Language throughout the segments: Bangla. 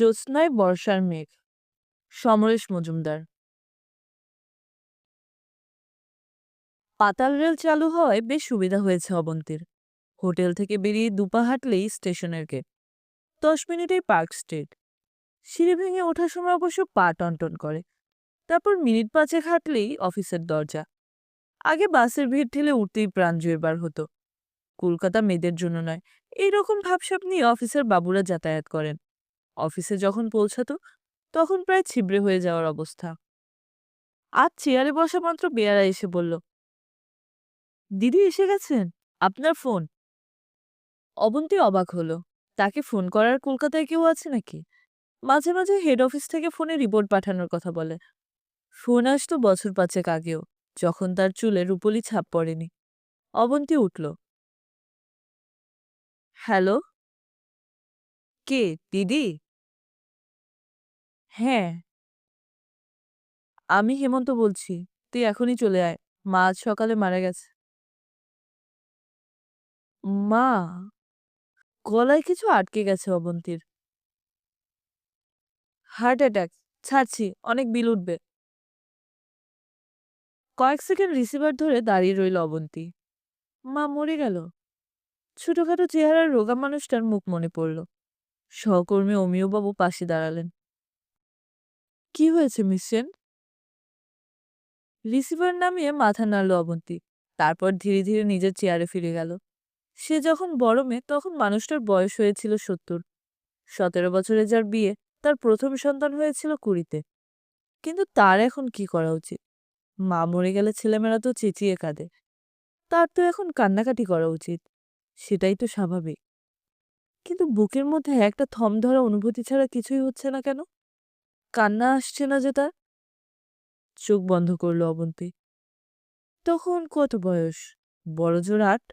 জ্যোৎস্নায় বর্ষার মেঘ। সমরেশ মজুমদার। পাতাল রেল চালু হওয়ায় বেশ সুবিধা হয়েছে অবন্তীর। হোটেল থেকে বেরিয়ে দুপা হাঁটলেই স্টেশনের গেট। 10 মিনিটেই পার্ক স্ট্রিট। সিঁড়ি ভেঙে ওঠার সময় অবশ্য পা টনটন করে। তারপর মিনিট পাঁচেক হাঁটলেই অফিসের দরজা। আগে বাসের ভিড় ঠেলে উঠতেই প্রাণ জুড়বার হতো। কলকাতা মেয়েদের জন্য নয়, এইরকম ভাবসাব নিয়ে অফিসের বাবুরা যাতায়াত করেন। অফিসে যখন পৌঁছাতো তখন প্রায় ছিবড়ে হয়ে যাওয়ার অবস্থা। আজ চেয়ারে বসা মাত্র বেয়ারা এসে বলল, দিদি এসে গেছেন, আপনার ফোন। অবন্তী অবাক হলো। তাকে ফোন করার কলকাতায় কেউ আছে নাকি? মাঝে মাঝে হেড অফিস থেকে ফোনে রিপোর্ট পাঠানোর কথা বলে। ফোন আসতো বছর পাঁচেক আগেও, যখন তার চুলে রূপলি ছাপ পড়েনি। অবন্তী উঠল। হ্যালো, কে? দিদি? হ্যাঁ, আমি হেমন্ত বলছি। তুই এখনই চলে আয়, মা আজ সকালে মারা গেছে। মা? গলায় কিছু আটকে গেছে অবন্তীর। Heart attack. ছাড়ছি, অনেক বিল উঠবে। কয়েক সেকেন্ড রিসিভার ধরে দাঁড়িয়ে রইল অবন্তী। মা মরে গেল? ছোটখাটো চেহারার রোগা মানুষটার মুখ মনে পড়ল। সহকর্মী অমিয়বাবু পাশে দাঁড়ালেন। কি হয়েছে মিস সেন? রিসিভার নামিয়ে মাথা নাড়ল অবন্তী। তারপর ধীরে ধীরে নিজের চেয়ারে ফিরে গেল। সে যখন বড় মেয়ে তখন মানুষটার বয়স হয়েছিল 70। 17 বছরে যার বিয়ে, তার প্রথম সন্তান হয়েছিল 20-তে। কিন্তু তার এখন কি করা উচিত? মা মরে গেলে ছেলেমেয়েরা তো চেঁচিয়ে কাঁদে। তার তো এখন কান্নাকাটি করা উচিত। সেটাই তো স্বাভাবিক। কিন্তু বুকের মধ্যে একটা থম ধরা অনুভূতি ছাড়া কিছুই হচ্ছে না কেন? কান্না আসছে না যে তার। চোখ বন্ধ করল অবন্তী। তখন কত বয়স? বড়জোর 8।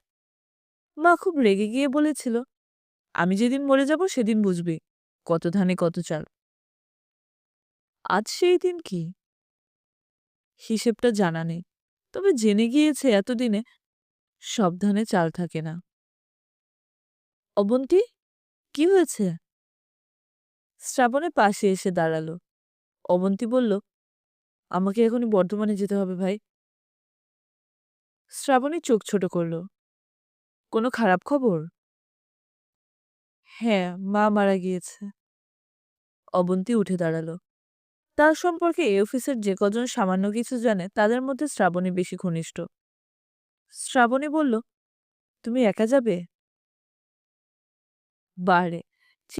মা খুব রেগে গিয়ে বলেছিল, আমি যেদিন মরে যাব সেদিন বুঝবি কত ধানে কত চাল। আজ সেই দিন কি? হিসেবটা জানা নেই। তবে জেনে গিয়েছে এতদিনে সব ধানে চাল থাকে না। অবন্তী, কি হয়েছে? শ্রাবণের পাশে এসে দাঁড়ালো। অবন্তী বলল, আমাকে এখনই বর্ধমানে যেতে হবে ভাই। শ্রাবণী চোখ ছোট করল। কোনো খারাপ খবর? হ্যাঁ, মা মারা গিয়েছে। অবন্তী উঠে দাঁড়ালো। তার সম্পর্কে এই অফিসের যে কজন সামান্য কিছু জানে তাদের মধ্যে শ্রাবণী বেশি ঘনিষ্ঠ। শ্রাবণী বলল, তুমি একা যাবে? বারে